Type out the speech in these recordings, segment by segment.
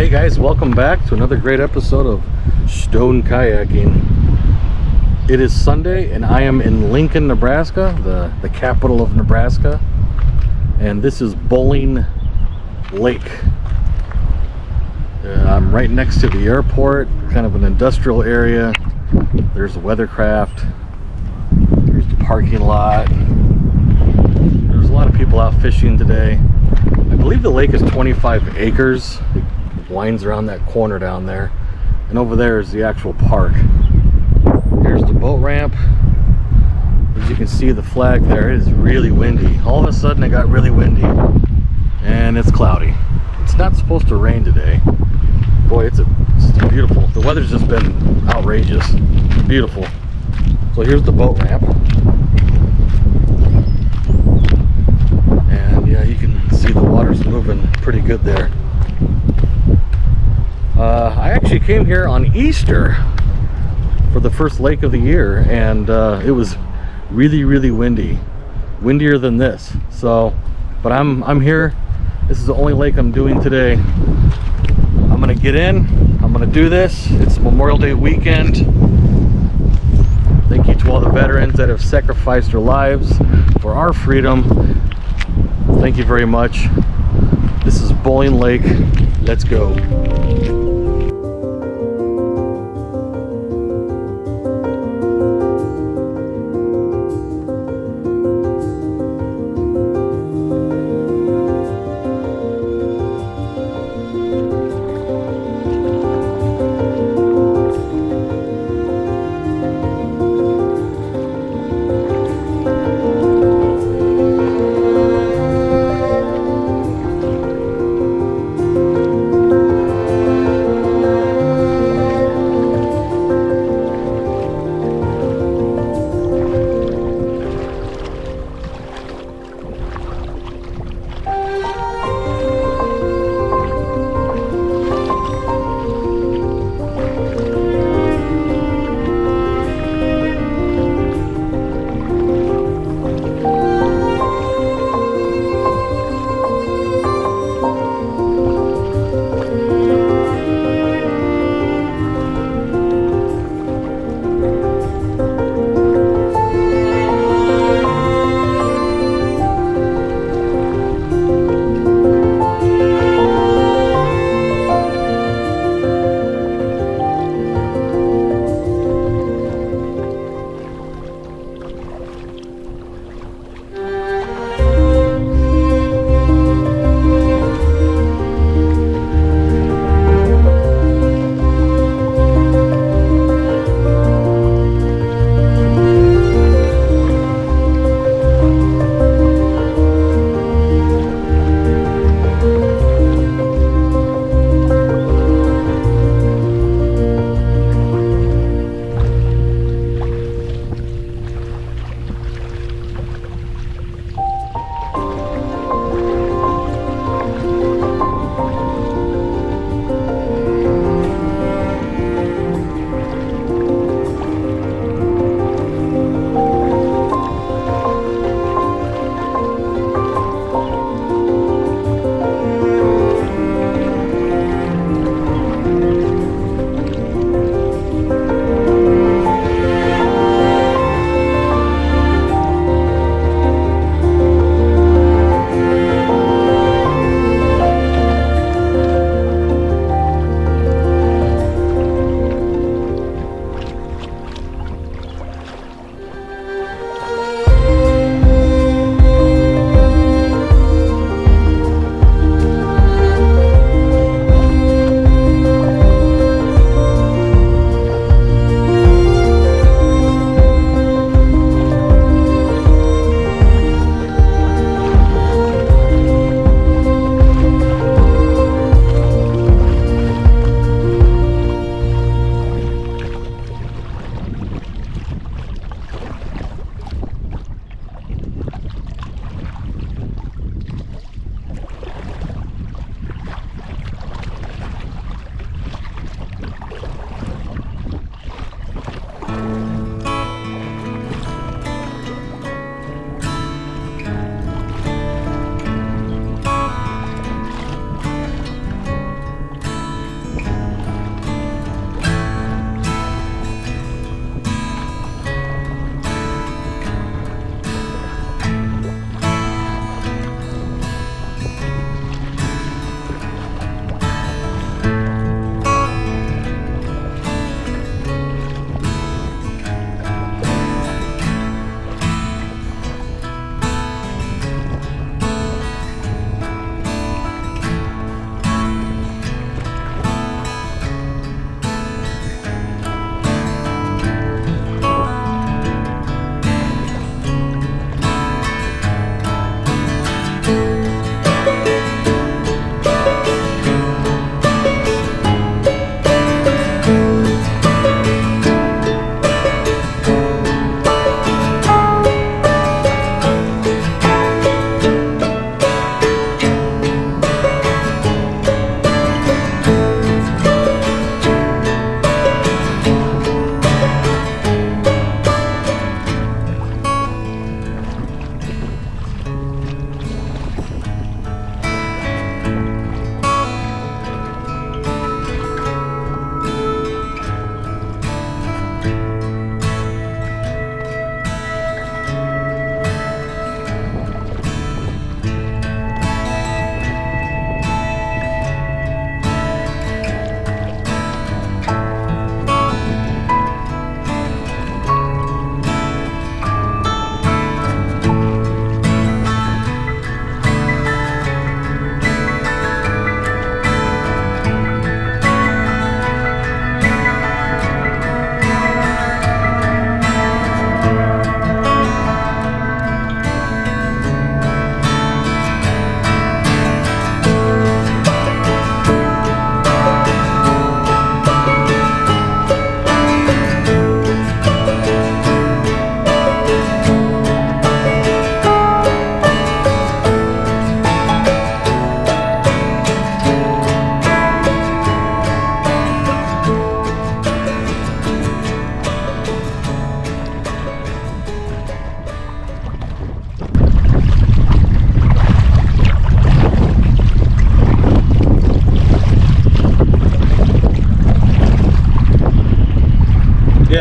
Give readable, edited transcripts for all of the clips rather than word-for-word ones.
Hey guys, welcome back to another great episode of Stone Kayaking. It is Sunday and I am in Lincoln, Nebraska, the capital of Nebraska. And this is Bowling Lake. I'm right next to the airport, kind of an industrial area. There's the weathercraft. There's the parking lot. There's a lot of people out fishing today. I believe the lake is 25 acres. It winds around that corner down there. And over there is the actual park. Here's the boat ramp. As you can see the flag there, it is really windy. All of a sudden it got really windy. And it's cloudy. It's not supposed to rain today. Boy, it's beautiful. The weather's just been outrageous. Beautiful. So here's the boat ramp. And yeah, you can see the water's moving pretty good there. I actually came here on Easter for the first lake of the year, and it was really windy. Windier than this. So, but I'm here. This is the only lake I'm doing today. I'm gonna get in. I'm gonna do this. It's Memorial Day weekend. Thank you to all the veterans that have sacrificed their lives for our freedom. Thank you very much. This is Bowling Lake. Let's go.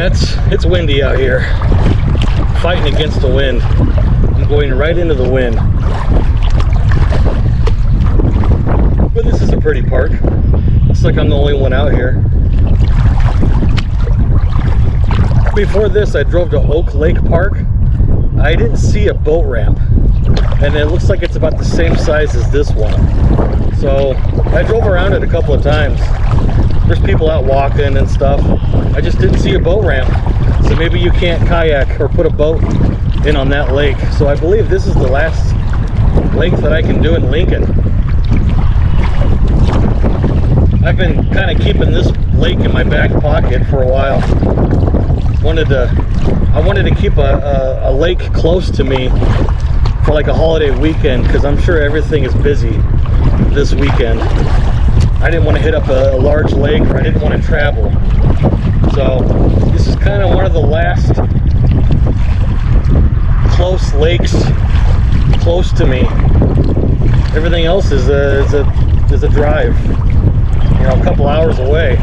Yeah, it's windy out here. Fighting against the wind. I'm going right into the wind. But this is a pretty park. Looks like I'm the only one out here. Before this, I drove to Oak Lake Park. I didn't see a boat ramp. And it looks like it's about the same size as this one. So I drove around it a couple of times. There's people out walking and stuff. I just didn't see a boat ramp. So maybe you can't kayak or put a boat in on that lake. So I believe this is the last lake that I can do in Lincoln. I've been kind of keeping this lake in my back pocket for a while. I wanted to keep a lake close to me for like a holiday weekend, because I'm sure everything is busy this weekend. I didn't want to hit up a large lake, or I didn't want to travel. So this is kind of one of the last close lakes close to me. Everything else is a drive, you know, a couple hours away.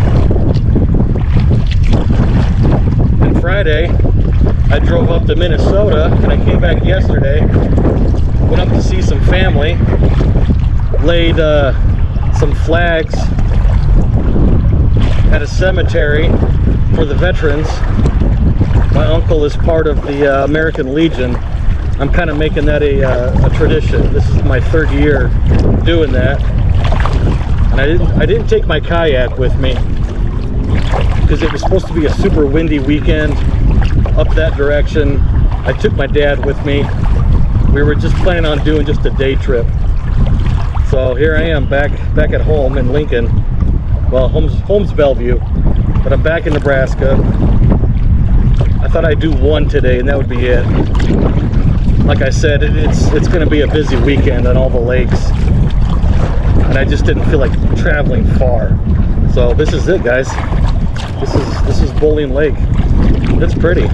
And Friday, I drove up to Minnesota, and I came back yesterday. Went up to see some family. Laid some flags at a cemetery for the veterans. My uncle is part of the American Legion. I'm kind of making that a tradition. This is my 3rd year doing that. And I didn't take my kayak with me because it was supposed to be a super windy weekend up that direction. I took my dad with me. We were just planning on doing just a day trip. So here I am back at home in Lincoln. Well, home's Bellevue, but I'm back in Nebraska. I thought I'd do one today and that would be it. Like I said, it's going to be a busy weekend on all the lakes, and I just didn't feel like traveling far. So this is it, guys. This is Bowling Lake. It's pretty.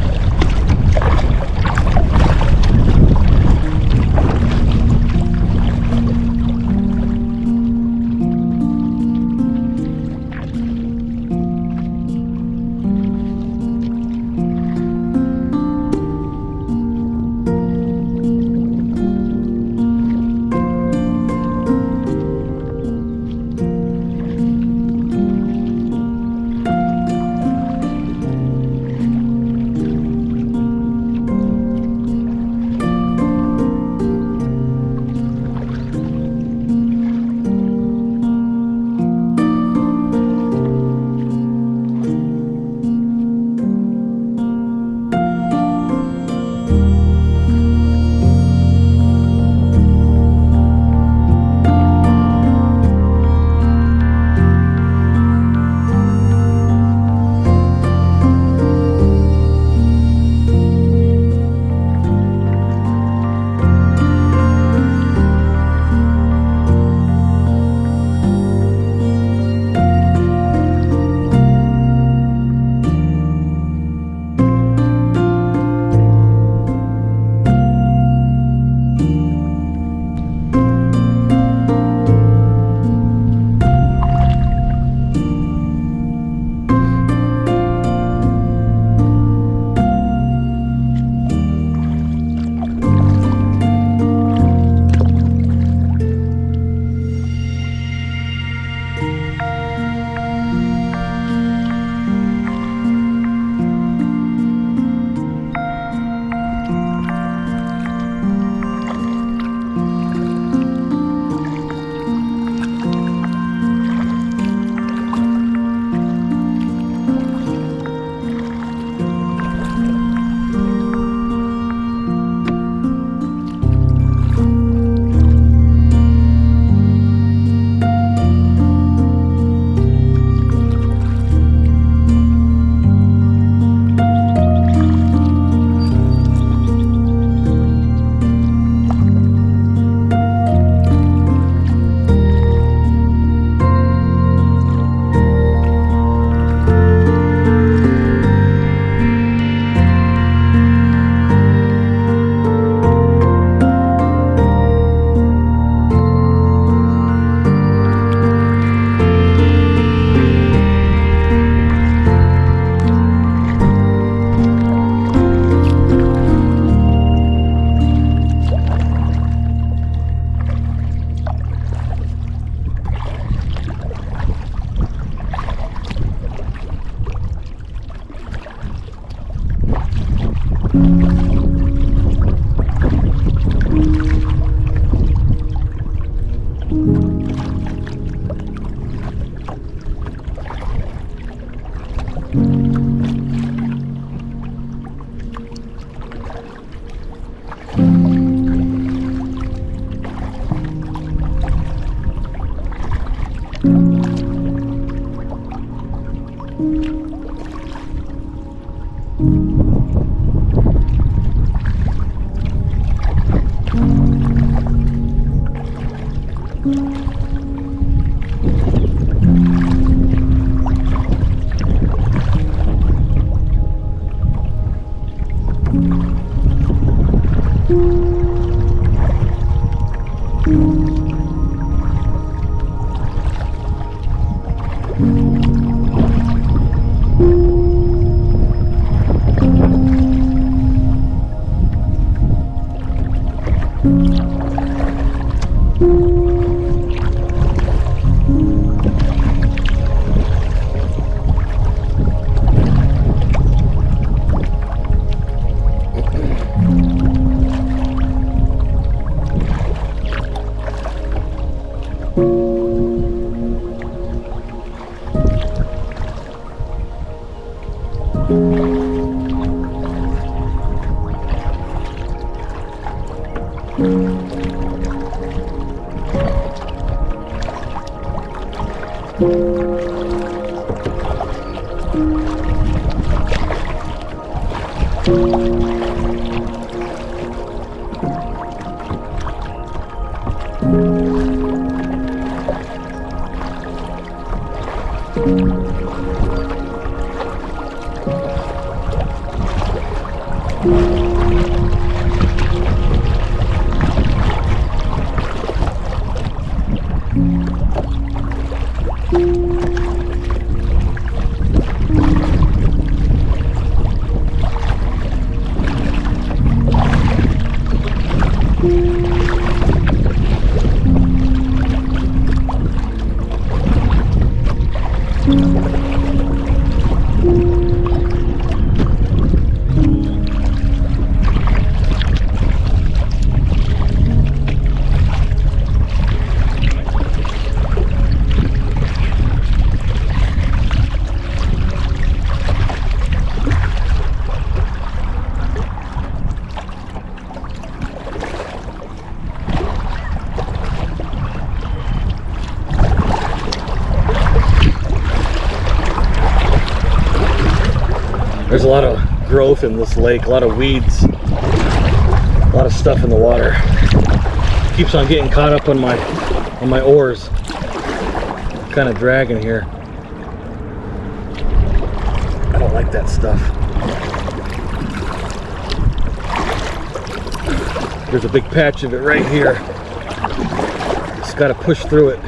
There's a lot of growth in this lake, a lot of weeds, a lot of stuff in the water. Keeps on getting caught up on my oars. Kind of dragging here. I don't like that stuff. There's a big patch of it right here. Just got to push through it.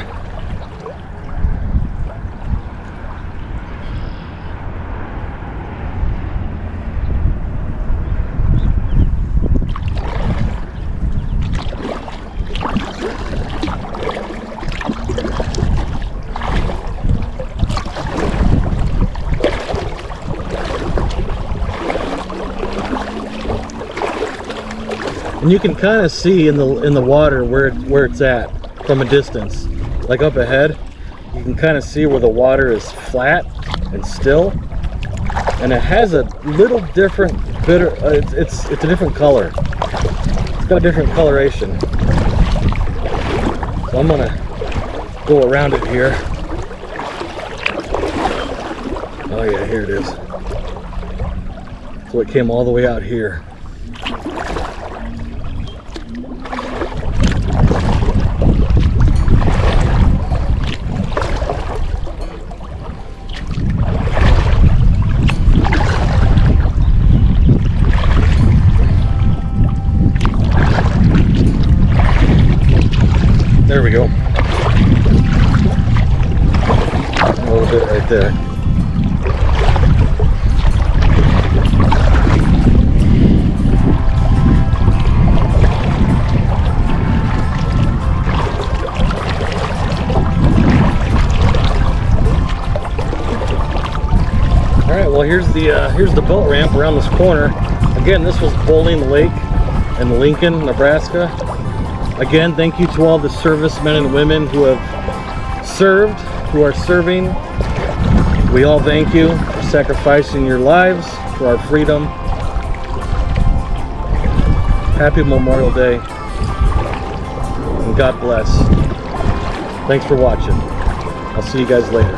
And you can kind of see in the water where it's at from a distance. Like up ahead, you can kind of see where the water is flat and still, and it has a little different it's a different color. It's got a different coloration. So I'm gonna go around it here. Oh yeah, here it is. So it came all the way out here. There we go. A little bit right there. All right, well here's the boat ramp around this corner. Again, this was Bowling Lake in Lincoln, Nebraska. Again, thank you to all the servicemen and women who have served, who are serving. We all thank you for sacrificing your lives for our freedom. Happy Memorial Day, and God bless. Thanks for watching. I'll see you guys later.